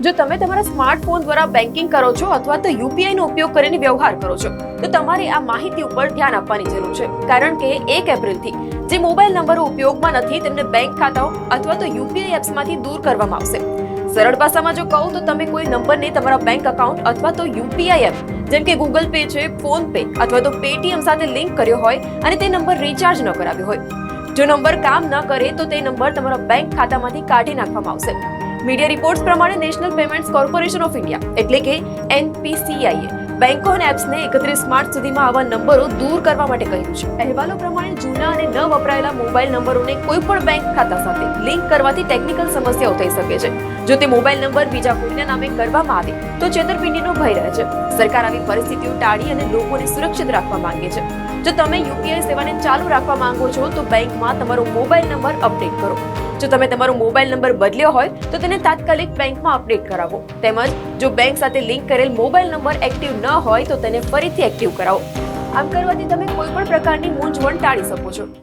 જો તમે તમારા સ્માર્ટફોન દ્વારા બેન્કિંગ કરો છો અથવા તો યુપીઆઈ નો ઉપયોગ કરીને વ્યવહાર કરો છો તો તમારે આ માહિતી ઉપર ધ્યાન આપવાની જરૂર છે, કારણ કે 1 એપ્રિલથી જે મોબાઈલ નંબરો ઉપયોગમાં નથી તેમને બેંક ખાતાઓ અથવા તો યુપીઆઈ એપ્સમાંથી દૂર કરવામાં આવશે. સરળ ભાષામાં જો કહું તો તમે કોઈ નંબરને તમારા બેંક એકાઉન્ટ અથવા તો યુપીઆઈ એપ જેમ કે ગૂગલ પે છે, ફોન પે અથવા તો પેટીએમ સાથે લિંક કર્યો હોય અને તે નંબર રિચાર્જ ન કરાવ્યો હોય. જો નંબર કામ ન કરે તો તે નંબર તમારા બેંક ખાતામાંથી કાઢી નાખવામાં આવશે. મીડિયા રિપોર્ટ્સ પ્રમાણે national payments corporation of India એટલે કે એનપીસીઆઈએ બેંકો અને એપ્સને 31 માર્ચ સુધીમાં આવા નંબરો દૂર કરવા માટે કહ્યું છે. અહેવાલો પ્રમાણે જૂના અને ન વપરાયેલા મોબાઈલ નંબરોને કોઈ પણ બેંક ખાતા સાથે લિંક કરવાથી ટેકનિકલ સમસ્યાઓ થઈ શકે છે. જો તે મોબાઈલ નંબર બીજા કોઈના નામે કરવામાં આવે તો છેતરપિંડીનો ભય રહે છે. સરકાર આવી પરિસ્થિતિઓ ટાળી અને લોકોને સુરક્ષિત રાખવા માંગે છે. જો તમે યુપીઆઈ સેવાને ચાલુ રાખવા માંગો છો તો બેંકમાં તમારો મોબાઈલ નંબર અપડેટ કરો. જો તમે તમારો મોબાઈલ નંબર બદલ્યો હોય તો તેને તાત્કાલિક બેંકમાં અપડેટ કરાવો. તેમજ જો બેંક સાથે લિંક કરેલ મોબાઈલ નંબર એક્ટિવ ન હોય તો તેને ફરીથી એક્ટિવ કરાવો. આમ કરવાથી તમે કોઈ પણ પ્રકારની મૂંઝવણ ટાળી શકો છો.